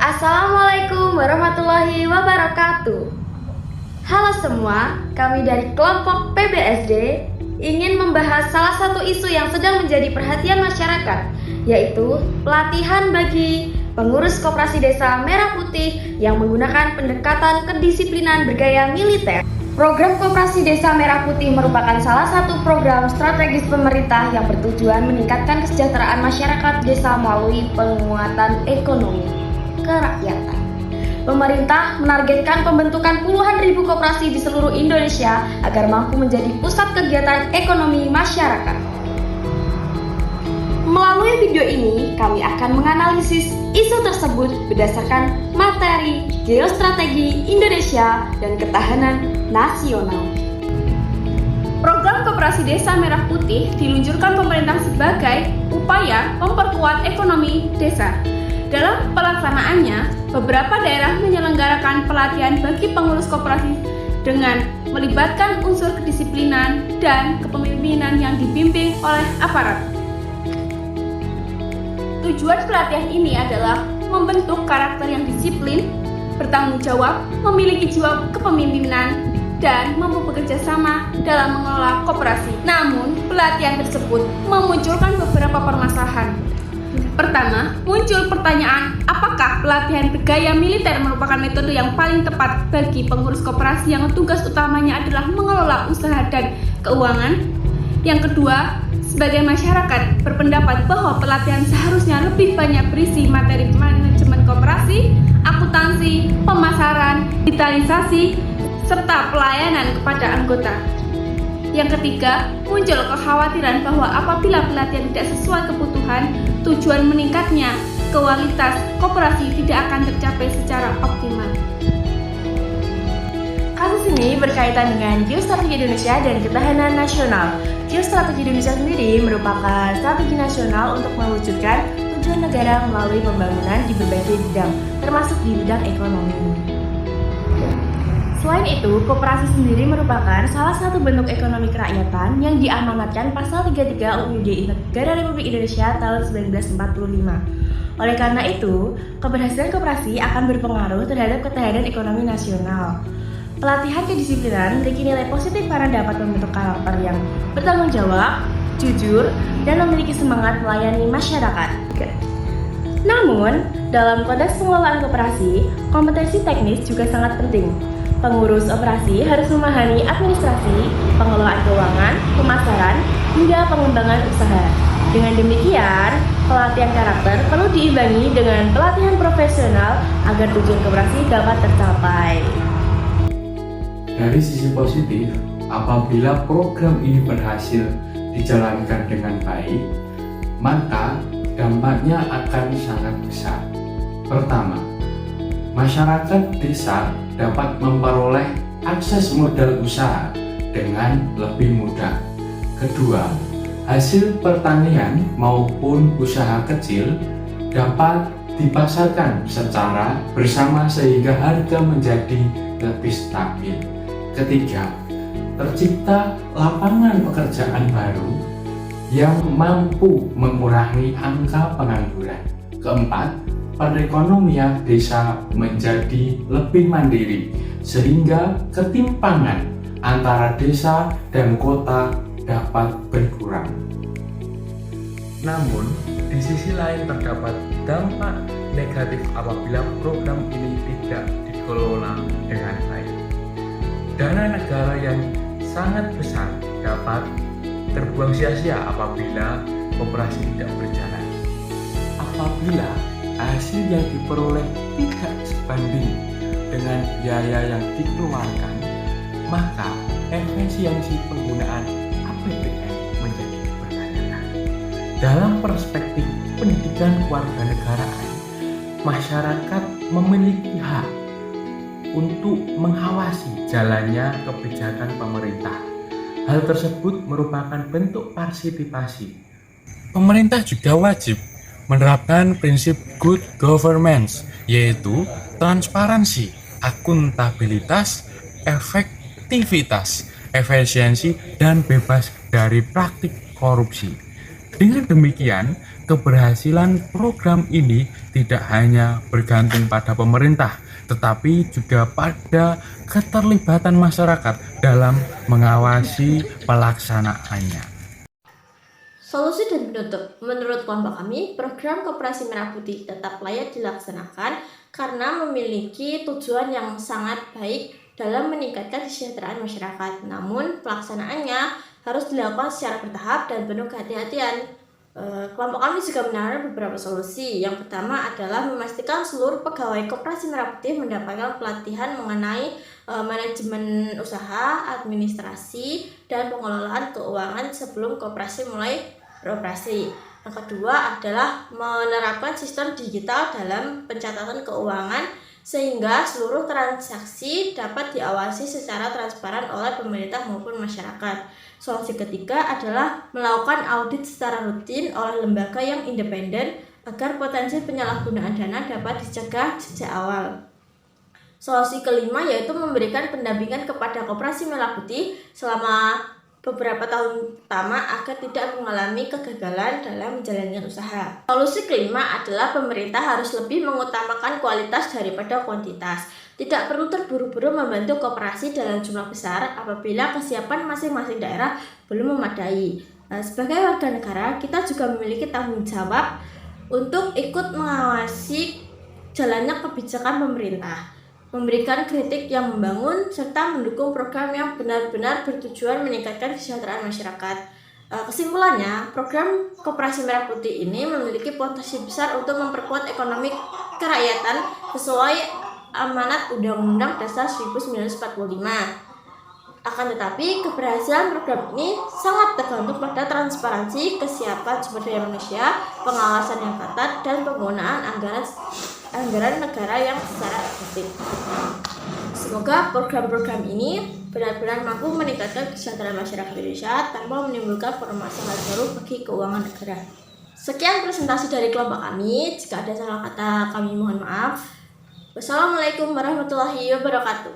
Assalamualaikum warahmatullahi wabarakatuh. Halo semua, kami dari kelompok PBSD ingin membahas salah satu isu yang sedang menjadi perhatian masyarakat, yaitu pelatihan bagi pengurus koperasi desa Merah Putih yang menggunakan pendekatan kedisiplinan bergaya militer. Program Koperasi Desa Merah Putih merupakan salah satu program strategis pemerintah yang bertujuan meningkatkan kesejahteraan masyarakat desa melalui penguatan ekonomi kerakyatan. Pemerintah menargetkan pembentukan puluhan ribu koperasi di seluruh Indonesia agar mampu menjadi pusat kegiatan ekonomi masyarakat. Melalui video ini, kami akan menganalisis isu tersebut berdasarkan materi geostrategi Indonesia dan ketahanan nasional. Program Koperasi Desa Merah Putih diluncurkan pemerintah sebagai upaya memperkuat ekonomi desa. Dalam pelaksanaannya, beberapa daerah menyelenggarakan pelatihan bagi pengurus koperasi dengan melibatkan unsur kedisiplinan dan kepemimpinan yang dibimbing oleh aparat. Tujuan pelatihan ini adalah membentuk karakter yang disiplin, bertanggung jawab, memiliki jiwa kepemimpinan, dan mampu bekerja sama dalam mengelola koperasi. Namun, pelatihan tersebut memunculkan beberapa permasalahan. Pertama, muncul pertanyaan, apakah pelatihan bergaya militer merupakan metode yang paling tepat bagi pengurus koperasi yang tugas utamanya adalah mengelola usaha dan keuangan? Yang kedua, sebagai masyarakat berpendapat bahwa pelatihan seharusnya lebih banyak berisi materi manajemen koperasi, akuntansi, pemasaran, digitalisasi, serta pelayanan kepada anggota. Yang ketiga, muncul kekhawatiran bahwa apabila pelatihan tidak sesuai kebutuhan, tujuan meningkatnya kualitas koperasi tidak akan tercapai secara optimal. Kasus ini berkaitan dengan geostrategi Indonesia dan ketahanan nasional. Geostrategi Indonesia sendiri merupakan strategi nasional untuk mewujudkan tujuan negara melalui pembangunan di berbagai bidang, termasuk di bidang ekonomi. Selain itu, koperasi sendiri merupakan salah satu bentuk ekonomi kerakyatan yang diamanatkan Pasal 33 UUD Negara Republik Indonesia tahun 1945. Oleh karena itu, keberhasilan koperasi akan berpengaruh terhadap ketahanan ekonomi nasional. Pelatihan kedisiplinan memiliki nilai positif karena dapat membentuk karakter yang bertanggung jawab, jujur, dan memiliki semangat melayani masyarakat. Namun, dalam konteks pengelolaan koperasi, kompetensi teknis juga sangat penting. Pengurus operasi harus memahami administrasi, pengelolaan keuangan, pemasaran, hingga pengembangan usaha. Dengan demikian, pelatihan karakter perlu diimbangi dengan pelatihan profesional agar tujuan koperasi dapat tercapai. Dari sisi positif, apabila program ini berhasil dijalankan dengan baik, maka dampaknya akan sangat besar. Pertama, masyarakat desa dapat memperoleh akses modal usaha dengan lebih mudah. Kedua, hasil pertanian maupun usaha kecil dapat dipasarkan secara bersama sehingga harga menjadi lebih stabil. Ketiga, tercipta lapangan pekerjaan baru yang mampu mengurangi angka pengangguran. Keempat, perekonomian desa menjadi lebih mandiri sehingga ketimpangan antara desa dan kota dapat berkurang. Namun, di sisi lain terdapat dampak negatif apabila program ini tidak dikelola dengan baik. Dana negara yang sangat besar dapat terbuang sia-sia apabila koperasi tidak berjalan. Apabila hasil yang diperoleh tidak sebanding dengan biaya yang dikeluarkan, maka efisiensi penggunaan APBN menjadi dipertanyakan. Dalam perspektif pendidikan kewarganegaraan, masyarakat memiliki hak untuk mengawasi jalannya kebijakan pemerintah. Hal tersebut merupakan bentuk partisipasi. Pemerintah juga wajib menerapkan prinsip good governance, yaitu transparansi, akuntabilitas, efektivitas, efisiensi, dan bebas dari praktik korupsi. Dengan demikian, keberhasilan program ini tidak hanya bergantung pada pemerintah, tetapi juga pada keterlibatan masyarakat dalam mengawasi pelaksanaannya. Solusi dan penutup. Menurut kelompok kami, program Koperasi Merah Putih tetap layak dilaksanakan karena memiliki tujuan yang sangat baik dalam meningkatkan kesejahteraan masyarakat. Namun, pelaksanaannya harus dilakukan secara bertahap dan penuh kehati-hatian. Kelompok kami juga menawarkan beberapa solusi. Yang pertama adalah memastikan seluruh pegawai Koperasi Merah Putih mendapatkan pelatihan mengenai manajemen usaha, administrasi, dan pengelolaan keuangan sebelum koperasi mulai beroperasi. Yang kedua adalah menerapkan sistem digital dalam pencatatan keuangan sehingga seluruh transaksi dapat diawasi secara transparan oleh pemerintah maupun masyarakat. Solusi ketiga adalah melakukan audit secara rutin oleh lembaga yang independen agar potensi penyalahgunaan dana dapat dicegah sejak awal. Solusi kelima yaitu memberikan pendampingan kepada Koperasi Merah Putih selama beberapa tahun pertama agar tidak mengalami kegagalan dalam menjalankan usaha. Solusi kelima adalah pemerintah harus lebih mengutamakan kualitas daripada kuantitas. Tidak perlu terburu-buru membantu koperasi dalam jumlah besar apabila kesiapan masing-masing daerah belum memadai. Sebagai warga negara, kita juga memiliki tanggung jawab untuk ikut mengawasi jalannya kebijakan pemerintah, memberikan kritik yang membangun, serta mendukung program yang benar-benar bertujuan meningkatkan kesejahteraan masyarakat. Kesimpulannya, program Koperasi Merah Putih ini memiliki potensi besar untuk memperkuat ekonomi kerakyatan sesuai amanat Undang-Undang Dasar 1945. Akan tetapi, keberhasilan program ini sangat tergantung pada transparansi, kesiapan sumber daya manusia, pengawasan yang ketat, dan penggunaan anggaran negara yang secara efektif. Semoga program-program ini benar-benar mampu meningkatkan kesejahteraan masyarakat Indonesia tanpa menimbulkan permasalahan baru bagi keuangan negara. Sekian presentasi dari kelompok kami. Jika ada salah kata, kami mohon maaf. Wassalamualaikum warahmatullahi wabarakatuh.